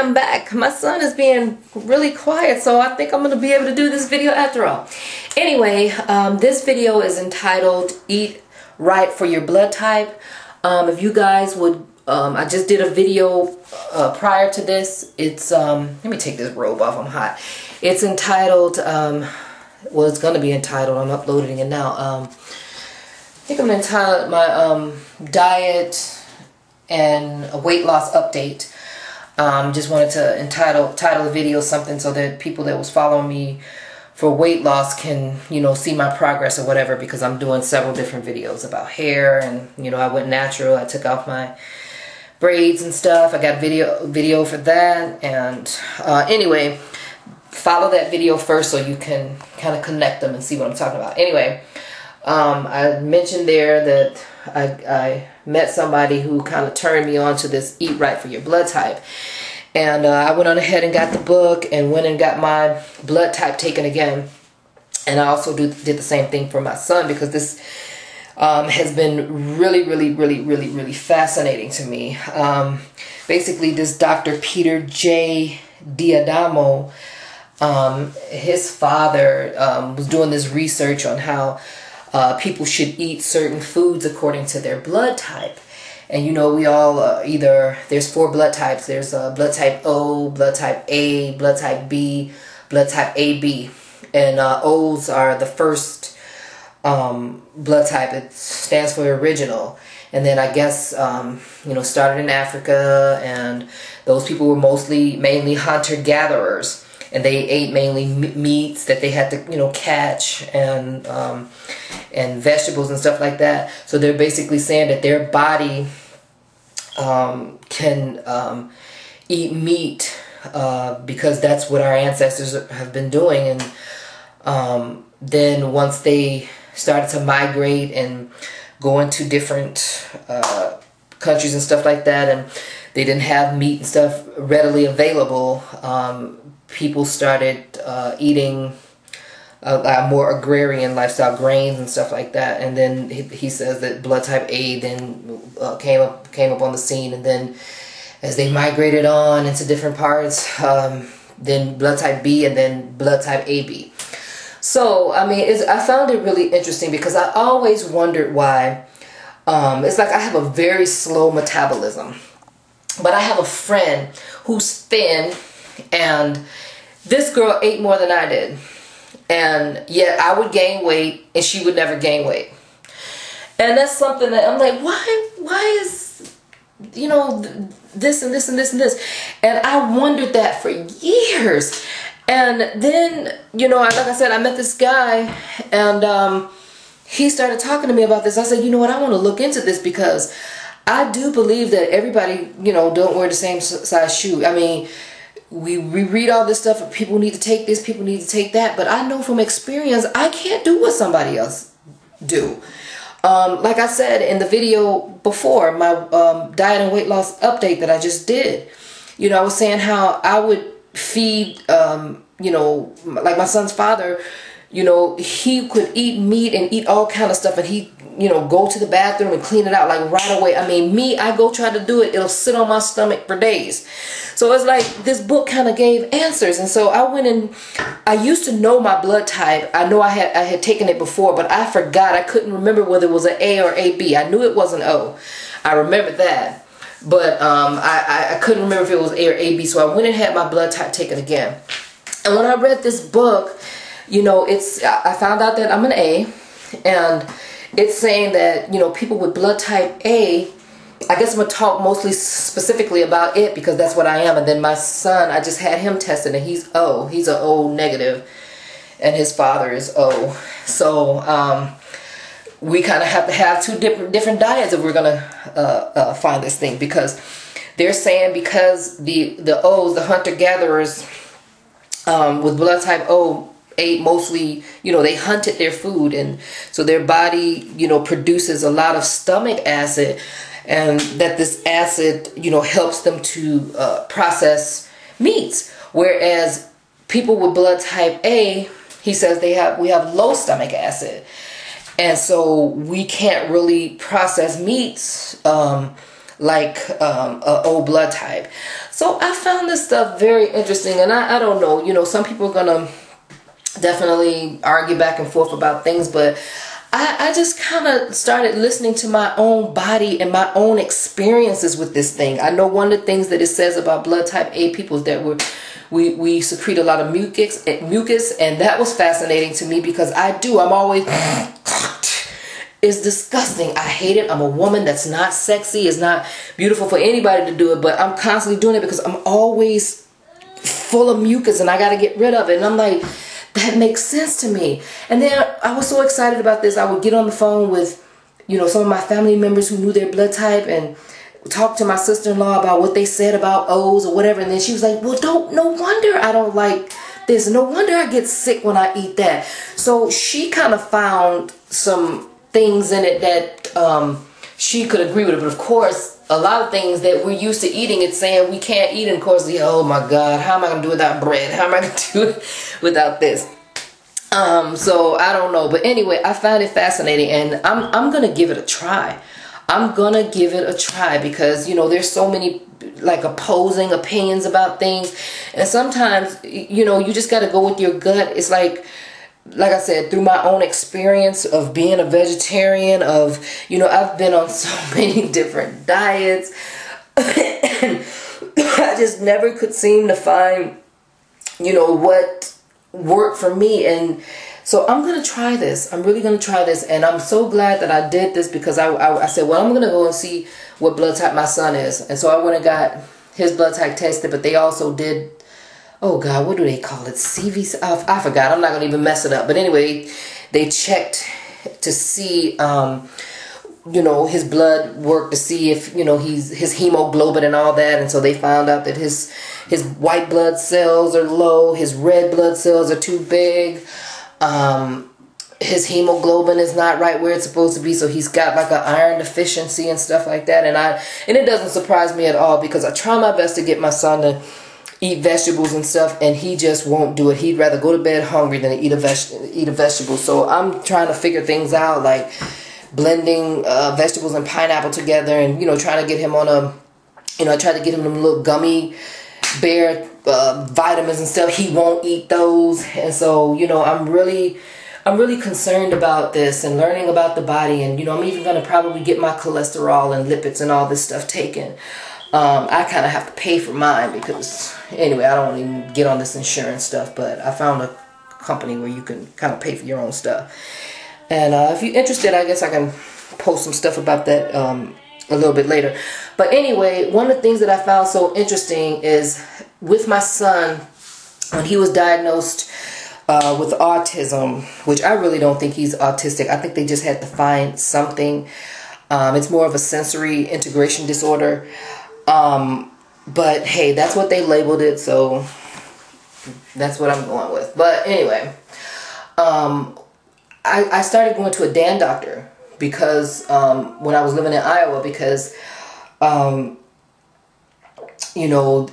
I'm back. My son is being really quiet, so I think I'm going to be able to do this video after all. Anyway, this video is entitled Eat Right for Your Blood Type. If you guys would, I just did a video prior to this. It's, let me take this robe off, I'm hot. It's entitled, well, it's going to be entitled, I'm uploading it now. I think I'm going to entitle my diet and a weight loss update. Just wanted to title the video something so that people that was following me for weight loss can, you know, see my progress or whatever, because I'm doing several different videos about hair, and, you know, I went natural. I took off my braids and stuff. I got video for that. And anyway, follow that video first so you can kind of connect them and see what I'm talking about. Anyway, I mentioned there that I met somebody who kind of turned me on to this Eat Right for Your Blood Type. And I went on ahead and got the book and went and got my blood type taken again. And I also did the same thing for my son, because this has been really fascinating to me. Basically, this Dr. Peter J. D'Adamo, his father was doing this research on how people should eat certain foods according to their blood type. And you know, we all either, there's 4 blood types. There's blood type O, blood type A, blood type B, blood type AB. And O's are the first blood type. It stands for original. And then I guess, you know, started in Africa, and those people were mainly hunter-gatherers. And they ate mainly meats that they had to, you know, catch, and vegetables and stuff like that. So they're basically saying that their body can eat meat because that's what our ancestors have been doing. And then once they started to migrate and go into different countries and stuff like that, and they didn't have meat and stuff readily available, people started eating a more agrarian lifestyle, grains and stuff like that. And then he says that blood type A then came up on the scene, and then as they migrated on into different parts, then blood type B, and then blood type AB. So I mean, I found it really interesting, because I always wondered why. It's like I have a very slow metabolism, but I have a friend who's thin, and this girl ate more than I did. And yet I would gain weight and she would never gain weight. And that's something that I'm like, why is, you know, this and this and this and this. And I wondered that for years. And then, you know, like I said, I met this guy, and he started talking to me about this. I said, you know what, I want to look into this, because I do believe that everybody, you know, don't wear the same size shoe. I mean, we read all this stuff, people need to take this, people need to take that, but I know from experience I can't do what somebody else do. Like I said in the video before, my diet and weight loss update that I just did, you know, I was saying how I would feed, you know, like my son's father, you know, he could eat meat and eat all kind of stuff, and he, you know, go to the bathroom and clean it out like right away. I mean, me, I go try to do it, it'll sit on my stomach for days. So it's like this book kind of gave answers. And so I went and I used to know my blood type. I know I had taken it before, but I forgot. I couldn't remember whether it was an A or AB. I knew it was an O. I remembered that. But I couldn't remember if it was A or AB. So I went and had my blood type taken again. And when I read this book, you know, I found out that I'm an A, and it's saying that, you know, people with blood type A, I guess I'm going to talk mostly specifically about it because that's what I am. And then my son, I just had him tested, and he's O. He's an O negative, and his father is O. So we kind of have to have 2 different diets if we're going to find this thing, because they're saying because the O's, the hunter-gatherers with blood type O, ate mostly, you know, they hunted their food, and so their body, you know, produces a lot of stomach acid, and that this acid, you know, helps them to process meats. Whereas people with blood type A, he says we have low stomach acid, and so we can't really process meats like a O blood type. So I found this stuff very interesting, and I don't know, you know, some people are gonna definitely argue back and forth about things, but I just kind of started listening to my own body and my own experiences with this thing. I know one of the things that it says about blood type A people is that we secrete a lot of mucus, and that was fascinating to me because I'm always it's disgusting. I hate it. I'm a woman. That's not sexy. It's not beautiful for anybody to do it, but I'm constantly doing it because I'm always full of mucus and I got to get rid of it. And I'm like, that makes sense to me. And then I was so excited about this. I would get on the phone with, you know, some of my family members who knew their blood type and talk to my sister-in-law about what they said about O's or whatever. And then she was like, well, no wonder I don't like this. No wonder I get sick when I eat that. So she kind of found some things in it that she could agree with it. But of course, a lot of things that we're used to eating, it's saying we can't eat. And of course, oh my God, how am I going to do without bread? How am I going to do it without this? So I don't know. But anyway, I find it fascinating, and I'm going to give it a try. I'm going to give it a try because, you know, there's so many like opposing opinions about things. And sometimes, you know, you just got to go with your gut. It's like I said, through my own experience of being a vegetarian, of, you know, I've been on so many different diets. And I just never could seem to find, you know, what worked for me. And so I'm going to try this. I'm really going to try this. And I'm so glad that I did this because I said, well, I'm going to go and see what blood type my son is. And so I went and got his blood type tested, but they also did, oh God, what do they call it? CV? I forgot. I'm not going to even mess it up. But anyway, they checked to see, you know, his blood work to see if, you know, his hemoglobin and all that. And so they found out that his white blood cells are low. His red blood cells are too big. His hemoglobin is not right where it's supposed to be. So he's got like an iron deficiency and stuff like that. And it doesn't surprise me at all because I try my best to get my son to eat vegetables and stuff, and he just won't do it. He'd rather go to bed hungry than eat a vegetable. So I'm trying to figure things out, like blending vegetables and pineapple together, and, you know, trying to get him on a, you know, I tried to get him them little gummy bear vitamins and stuff. He won't eat those. And so, you know, I'm really concerned about this and learning about the body. And, you know, I'm even going to probably get my cholesterol and lipids and all this stuff taken. I kind of have to pay for mine because, anyway, I don't even get on this insurance stuff, but I found a company where you can kind of pay for your own stuff. And if you're interested, I guess I can post some stuff about that a little bit later. But anyway, one of the things that I found so interesting is with my son, when he was diagnosed with autism, which I really don't think he's autistic. I think they just had to find something. It's more of a sensory integration disorder. But hey, that's what they labeled it, so that's what I'm going with. But anyway, I started going to a Dan doctor because when I was living in Iowa, because you know,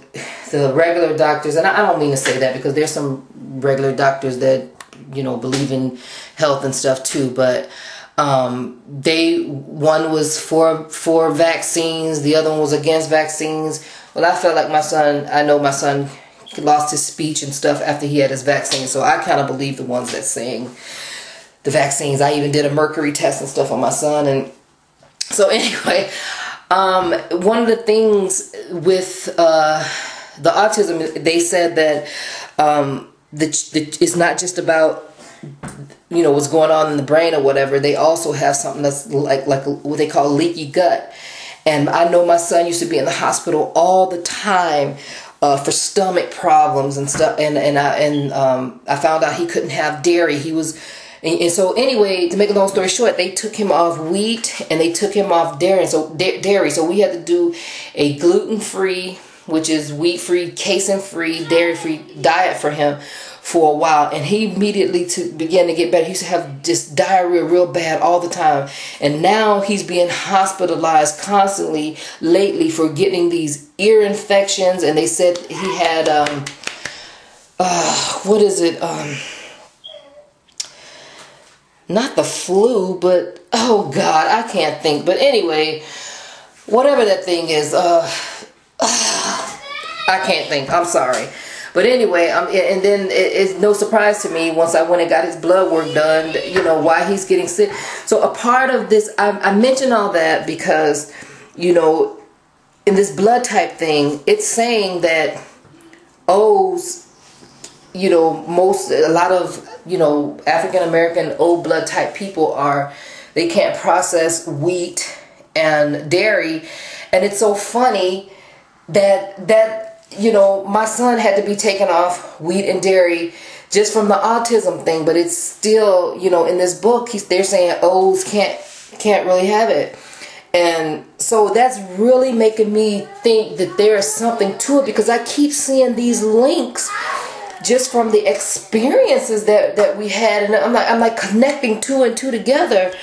the regular doctors, and I don't mean to say that because there's some regular doctors that, you know, believe in health and stuff too, but one was for vaccines, the other one was against vaccines. Well, I felt like I know my son lost his speech and stuff after he had his vaccine, so I kind of believe the ones that's saying the vaccines. I even did a mercury test and stuff on my son. And so anyway, one of the things with the autism, they said that it's not just about, you know, what's going on in the brain or whatever. They also have something that's like what they call leaky gut. And I know my son used to be in the hospital all the time for stomach problems and stuff. And I found out he couldn't have dairy. He was, and so anyway, to make a long story short, they took him off wheat and they took him off dairy. So we had to do a gluten-free, which is wheat-free, casein-free, dairy-free diet for him for a while, and he immediately began to get better. He used to have just diarrhea real bad all the time, and now he's being hospitalized constantly lately for getting these ear infections. And they said he had what is it, not the flu, but oh God, I can't think. But anyway, whatever that thing is. I can't think. I'm sorry. But anyway, and then it's no surprise to me once I went and got his blood work done, you know, why he's getting sick. So a part of this, I mention all that because, you know, in this blood type thing, it's saying that O's, you know, a lot of, you know, African American O blood type people they can't process wheat and dairy. And it's so funny that you know, my son had to be taken off wheat and dairy just from the autism thing, but it's still, you know, in this book they're saying O's can't really have it. And so that's really making me think that there's something to it, because I keep seeing these links just from the experiences that we had, and I'm like connecting two and two together.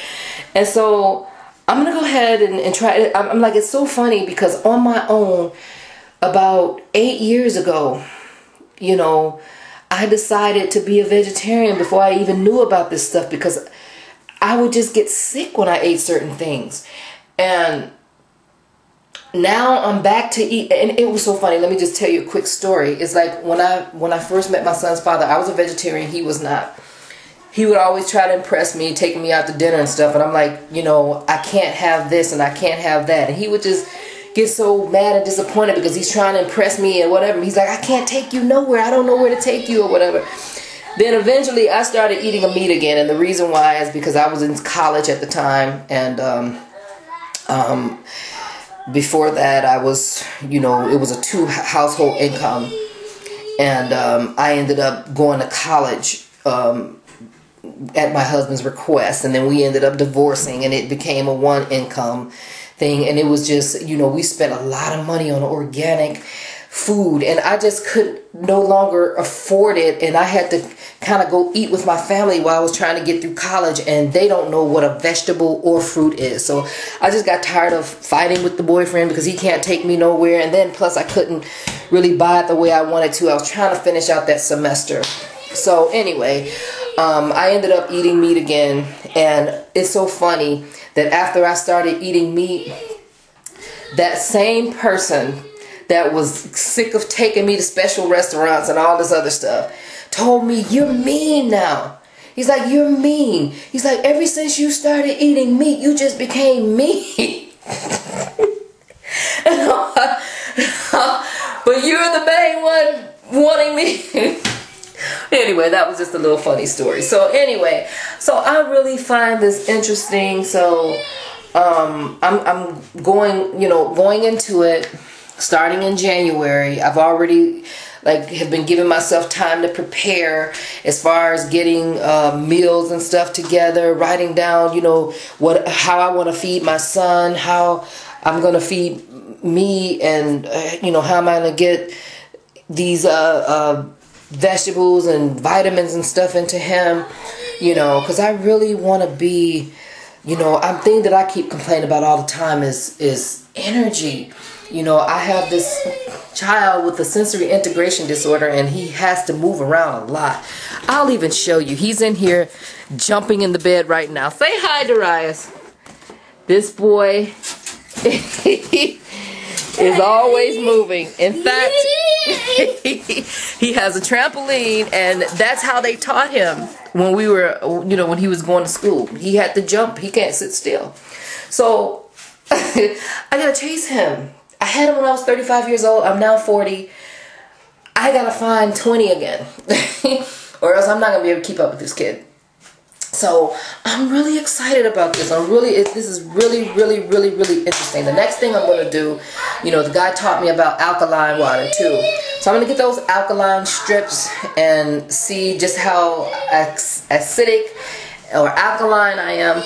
And so I'm gonna go ahead and try it. I'm like, it's so funny because on my own, about 8 years ago, you know, I decided to be a vegetarian before I even knew about this stuff, because I would just get sick when I ate certain things. And now I'm back to eat, and it was so funny. Let me just tell you a quick story. It's like when I first met my son's father, I was a vegetarian, he was not. He would always try to impress me, taking me out to dinner and stuff, and I'm like, you know, I can't have this and I can't have that. And he would just get so mad and disappointed because he's trying to impress me and whatever. He's like, I can't take you nowhere. I don't know where to take you or whatever. Then eventually I started eating a meat again, and the reason why is because I was in college at the time, and before that I was, you know, it was a 2 household income, and I ended up going to college at my husband's request, and then we ended up divorcing, and it became a 1 income thing. And it was just, you know, we spent a lot of money on organic food, and I just could no longer afford it, and I had to kind of go eat with my family while I was trying to get through college, and they don't know what a vegetable or fruit is. So I just got tired of fighting with the boyfriend because he can't take me nowhere, and then plus I couldn't really buy it the way I wanted to. I was trying to finish out that semester. So anyway, I ended up eating meat again, and it's so funny that after I started eating meat, that same person that was sick of taking me to special restaurants and all this other stuff told me, you're mean now. He's like, you're mean. He's like, ever since you started eating meat, you just became mean. But you're the main one wanting me. Anyway, that was just a little funny story. So anyway, so I really find this interesting. So I'm going into it starting in January. I've already have been giving myself time to prepare as far as getting meals and stuff together, writing down, you know, how I want to feed my son, how I'm going to feed me, and you know, how am I going to get these vegetables and vitamins and stuff into him, you know, because I really want to be, you know, I'm thing that I keep complaining about all the time is energy. You know, I have this child with a sensory integration disorder, and he has to move around a lot. I'll even show you. He's in here jumping in the bed right now. Say hi, Darius. This boy is always moving. In fact, he has a trampoline, and that's how they taught him when we were, you know, when he was going to school. He had to jump. He can't sit still. So I gotta chase him. I had him when I was 35 years old. I'm now 40. I gotta find 20 again, or else I'm not gonna be able to keep up with this kid. So I'm really excited about this. This is really, really, really, really interesting. The next thing I'm gonna do, you know, the guy taught me about alkaline water too. So I'm gonna get those alkaline strips and see just how acidic or alkaline I am.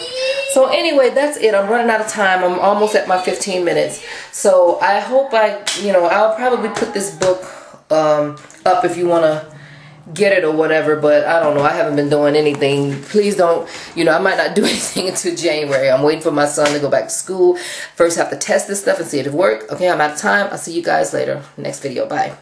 So anyway, that's it. I'm running out of time. I'm almost at my 15 minutes. So I hope I'll probably put this book up if you want to get it or whatever, but I don't know. I haven't been doing anything. Please don't, you know, I might not do anything until January. I'm waiting for my son to go back to school. First, I have to test this stuff and see if it works. Okay, I'm out of time. I'll see you guys later. Next video. Bye.